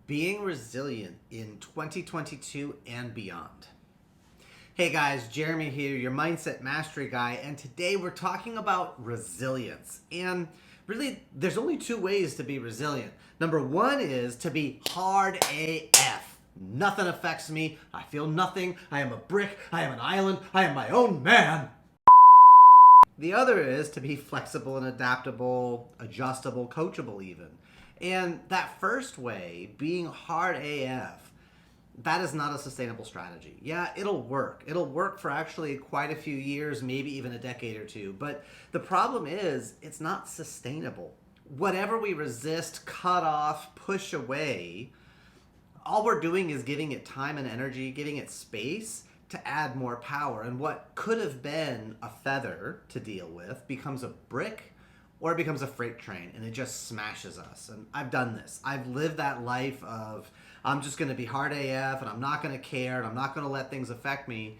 being resilient in 2022 and beyond. Hey guys, Jeremy here, your mindset mastery guy, and today we're talking about resilience. And really, there's only two ways to be resilient. Number one is to be hard AF. Nothing affects me. I feel nothing. I am a brick. I am an island. I am my own man. The other is to be flexible and adaptable, adjustable, coachable even. And that first way, being hard AF, that is not a sustainable strategy. Yeah, it'll work. It'll work for actually quite a few years, maybe even a decade or two. But the problem is, it's not sustainable. Whatever we resist, cut off, push away, all we're doing is giving it time and energy, giving it space to add more power. And what could have been a feather to deal with becomes a brick or it becomes a freight train and it just smashes us. And I've done this. I've lived that life of I'm just going to be hard AF and I'm not going to care and I'm not going to let things affect me.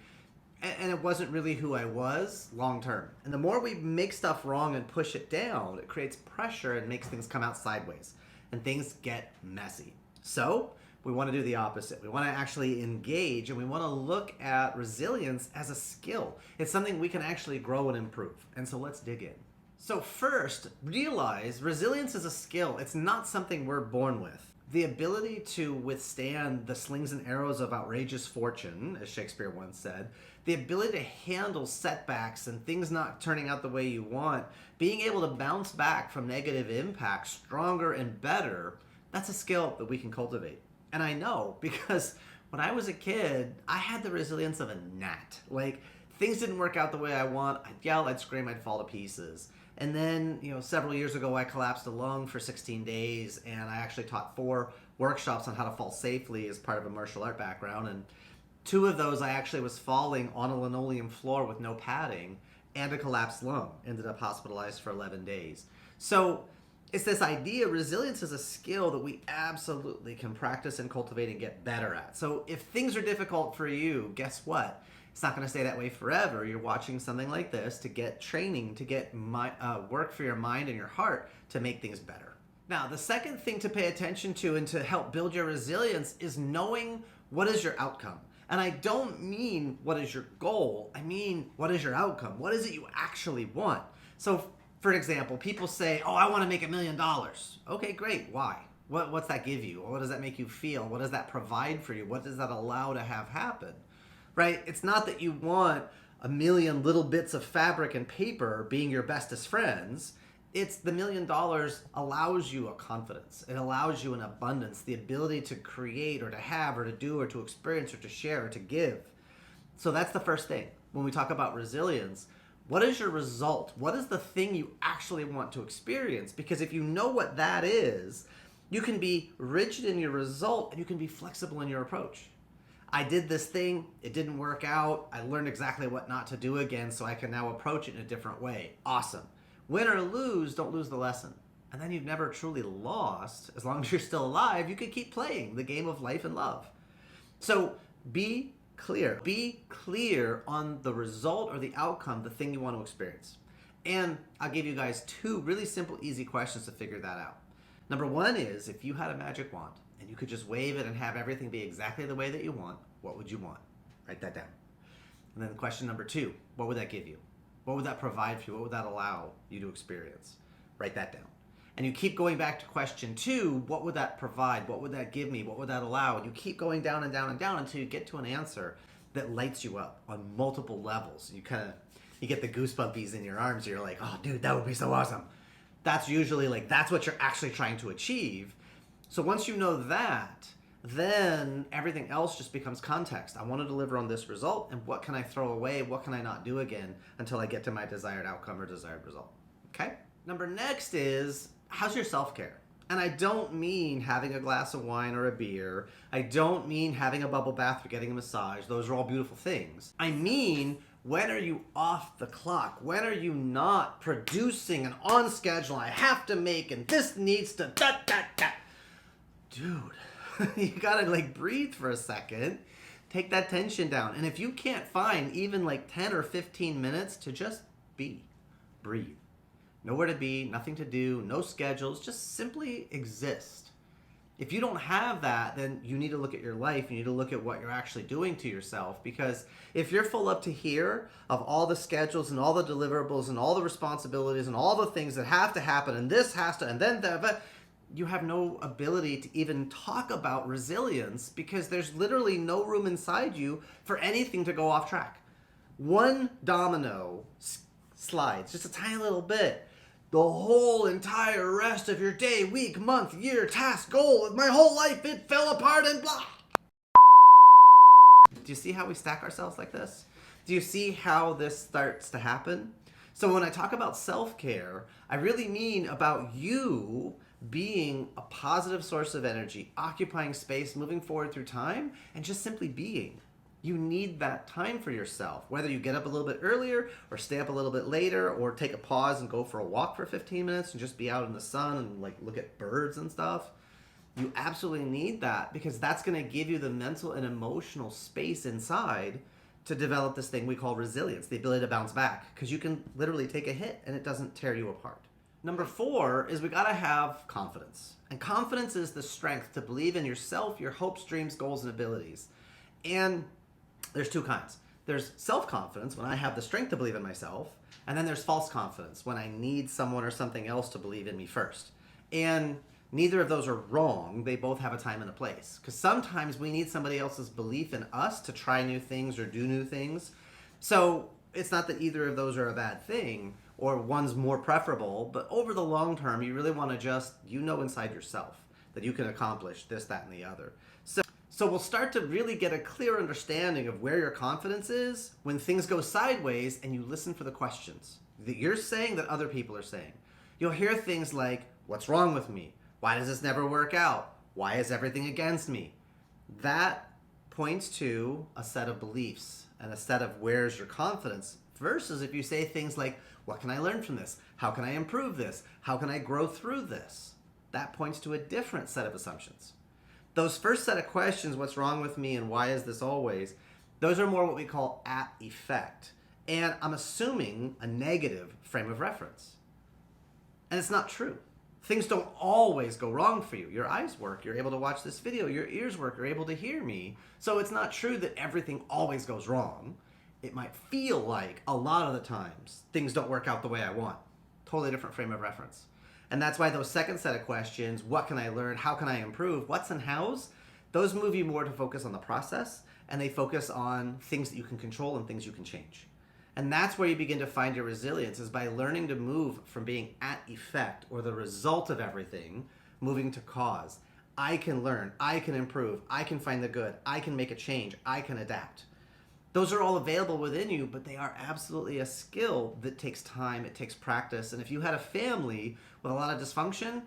And it wasn't really who I was long term. And the more we make stuff wrong and push it down, it creates pressure and makes things come out sideways and things get messy. So we want to do the opposite. We want to actually engage and we want to look at resilience as a skill. It's something we can actually grow and improve. And so let's dig in. So first, realize resilience is a skill. It's not something we're born with. The ability to withstand the slings and arrows of outrageous fortune, as Shakespeare once said, the ability to handle setbacks and things not turning out the way you want, being able to bounce back from negative impacts stronger and better, that's a skill that we can cultivate. And I know because when I was a kid, I had the resilience of a gnat. Like, things didn't work out the way I want. I'd yell, I'd scream, I'd fall to pieces. And then, several years ago, I collapsed a lung for 16 days, and I actually taught 4 workshops on how to fall safely as part of a martial art background. And 2 of those, I actually was falling on a linoleum floor with no padding and a collapsed lung. Ended up hospitalized for 11 days. So it's this idea, resilience is a skill that we absolutely can practice and cultivate and get better at. So if things are difficult for you, guess what? It's not going to stay that way forever. You're watching something like this to get training, to get work for your mind and your heart to make things better. Now, the second thing to pay attention to and to help build your resilience is knowing what is your outcome. And I don't mean what is your goal. I mean, what is your outcome? What is it you actually want? So, for example, people say, oh, I want to make $1 million. Okay, great. Why? What's that give you? What does that make you feel? What does that provide for you? What does that allow to have happen? Right? It's not that you want 1 million little bits of fabric and paper being your bestest friends. It's the $1 million allows you a confidence. It allows you an abundance, the ability to create or to have or to do or to experience or to share or to give. So that's the first thing. When we talk about resilience, what is your result? What is the thing you actually want to experience? Because if you know what that is, you can be rigid in your result and you can be flexible in your approach. I did this thing, it didn't work out, I learned exactly what not to do again, so I can now approach it in a different way. Awesome. Win or lose, don't lose the lesson. And then you've never truly lost. As long as you're still alive, you can keep playing the game of life and love. So be clear. Be clear on the result or the outcome, the thing you want to experience. And I'll give you guys 2 really simple, easy questions to figure that out. Number 1 is, if you had a magic wand and you could just wave it and have everything be exactly the way that you want, what would you want? Write that down. And then question number 2, what would that give you? What would that provide for you? What would that allow you to experience? Write that down. And you keep going back to question 2, what would that provide? What would that give me? What would that allow? And you keep going down and down and down until you get to an answer that lights you up on multiple levels. You get the goosebumpies in your arms. You're like, oh dude, that would be so awesome. That's usually that's what you're actually trying to achieve. So once you know that, then everything else just becomes context. I want to deliver on this result, and what can I throw away? What can I not do again until I get to my desired outcome or desired result? Okay? Next is, how's your self-care? And I don't mean having a glass of wine or a beer. I don't mean having a bubble bath or getting a massage. Those are all beautiful things. I mean, when are you off the clock? When are you not producing and on schedule? I have to make, and this needs to Dude, you gotta breathe for a second, take that tension down. And if you can't find even 10 or 15 minutes to just breathe. Nowhere to be, nothing to do, no schedules, just simply exist. If you don't have that, then you need to look at your life. You need to look at what you're actually doing to yourself. Because if you're full up to here of all the schedules and all the deliverables and all the responsibilities and all the things that have to happen and this has to, and then that, you have no ability to even talk about resilience because there's literally no room inside you for anything to go off track. One domino slides, just a tiny little bit. The whole entire rest of your day, week, month, year, task, goal, my whole life, it fell apart and blah. Do you see how we stack ourselves like this? Do you see how this starts to happen? So when I talk about self-care, I really mean about you being a positive source of energy, occupying space, moving forward through time, and just simply being. You need that time for yourself, whether you get up a little bit earlier or stay up a little bit later or take a pause and go for a walk for 15 minutes and just be out in the sun and like look at birds and stuff. You absolutely need that because that's going to give you the mental and emotional space inside to develop this thing we call resilience, the ability to bounce back, because you can literally take a hit and it doesn't tear you apart. Number 4 is we got to have confidence. And confidence is the strength to believe in yourself, your hopes, dreams, goals, and abilities. And there's 2 kinds. There's self-confidence, when I have the strength to believe in myself, and then there's false confidence, when I need someone or something else to believe in me first. And neither of those are wrong. They both have a time and a place. Because sometimes we need somebody else's belief in us to try new things or do new things. So it's not that either of those are a bad thing, or one's more preferable, but over the long term, you really want to just, inside yourself that you can accomplish this, that, and the other. So we'll start to really get a clear understanding of where your confidence is when things go sideways and you listen for the questions that you're saying that other people are saying. You'll hear things like, what's wrong with me? Why does this never work out? Why is everything against me? That points to a set of beliefs and a set of where's your confidence versus if you say things like, what can I learn from this? How can I improve this? How can I grow through this? That points to a different set of assumptions. Those first set of questions, what's wrong with me and why is this always, those are more what we call at effect. And I'm assuming a negative frame of reference. And it's not true. Things don't always go wrong for you. Your eyes work, you're able to watch this video, your ears work, you're able to hear me. So it's not true that everything always goes wrong. It might feel like a lot of the times things don't work out the way I want. Totally different frame of reference. And that's why those second set of questions, what can I learn, how can I improve, what's and how's, those move you more to focus on the process, and they focus on things that you can control and things you can change. And that's where you begin to find your resilience, is by learning to move from being at effect, or the result of everything, moving to cause. I can learn, I can improve, I can find the good, I can make a change, I can adapt. Those are all available within you, but they are absolutely a skill that takes time, it takes practice. And if you had a family with a lot of dysfunction,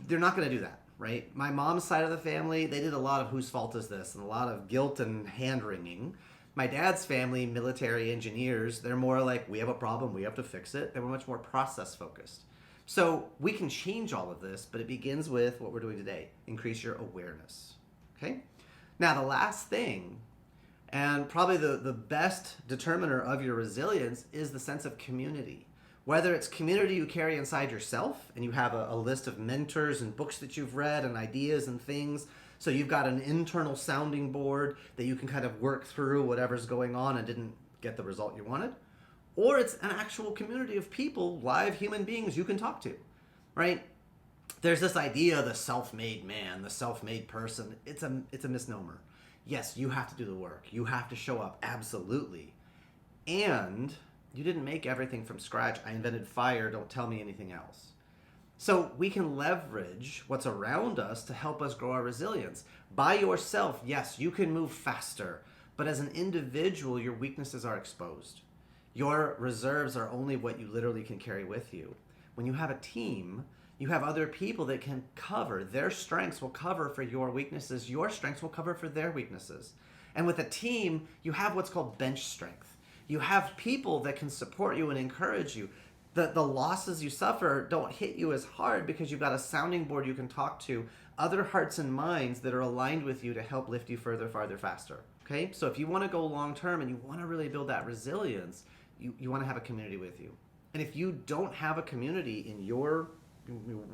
they're not going to do that, right? My mom's side of the family, they did a lot of whose fault is this and a lot of guilt and hand-wringing. My dad's family, military engineers, they're more like, we have a problem, we have to fix it. They were much more process-focused. So we can change all of this, but it begins with what we're doing today. Increase your awareness, okay? Now, the last thing, and probably the best determiner of your resilience, is the sense of community. Whether it's community you carry inside yourself, and you have a list of mentors and books that you've read and ideas and things, so you've got an internal sounding board that you can kind of work through whatever's going on and didn't get the result you wanted. Or it's an actual community of people, live human beings you can talk to, right? There's this idea of the self-made man, the self-made person. It's a misnomer. Yes, you have to do the work. You have to show up, absolutely. And you didn't make everything from scratch. I invented fire, don't tell me anything else. So we can leverage what's around us to help us grow our resilience. By yourself, yes, you can move faster, but as an individual, your weaknesses are exposed. Your reserves are only what you literally can carry with you. When you have a team, you have other people that can cover. Their strengths will cover for your weaknesses. Your strengths will cover for their weaknesses. And with a team, you have what's called bench strength. You have people that can support you and encourage you. The losses you suffer don't hit you as hard because you've got a sounding board you can talk to, other hearts and minds that are aligned with you to help lift you further, farther, faster. Okay? So if you want to go long term and you want to really build that resilience, you want to have a community with you. And if you don't have a community in your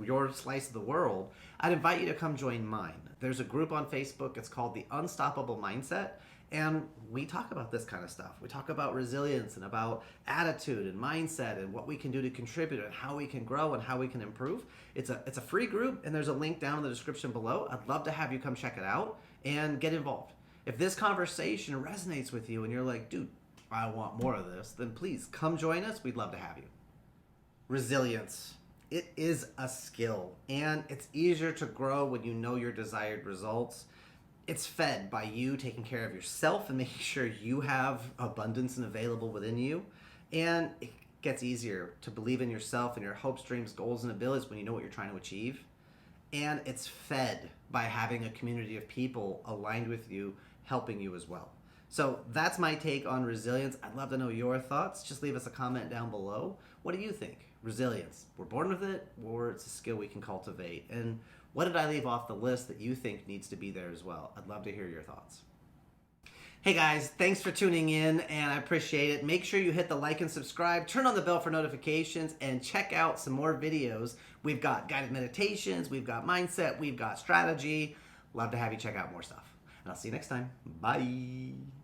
your slice of the world, I'd invite you to come join mine. There's a group on Facebook. It's called The Unstoppable Mindset. And we talk about this kind of stuff. We talk about resilience and about attitude and mindset and what we can do to contribute and how we can grow and how we can improve. It's a free group, and there's a link down in the description below. I'd love to have you come check it out and get involved. If this conversation resonates with you and you're like, dude, I want more of this, then please come join us. We'd love to have you. Resilience. It is a skill, and it's easier to grow when you know your desired results. It's fed by you taking care of yourself and making sure you have abundance and available within you. And it gets easier to believe in yourself and your hopes, dreams, goals, and abilities when you know what you're trying to achieve. And it's fed by having a community of people aligned with you, helping you as well. So that's my take on resilience. I'd love to know your thoughts. Just leave us a comment down below. What do you think? Resilience. We're born with it, or it's a skill we can cultivate? And what did I leave off the list that you think needs to be there as well? I'd love to hear your thoughts. Hey guys, thanks for tuning in, and I appreciate it. Make sure you hit the like and subscribe, turn on the bell for notifications, and check out some more videos. We've got guided meditations, we've got mindset, we've got strategy. Love to have you check out more stuff. And I'll see you next time. Bye.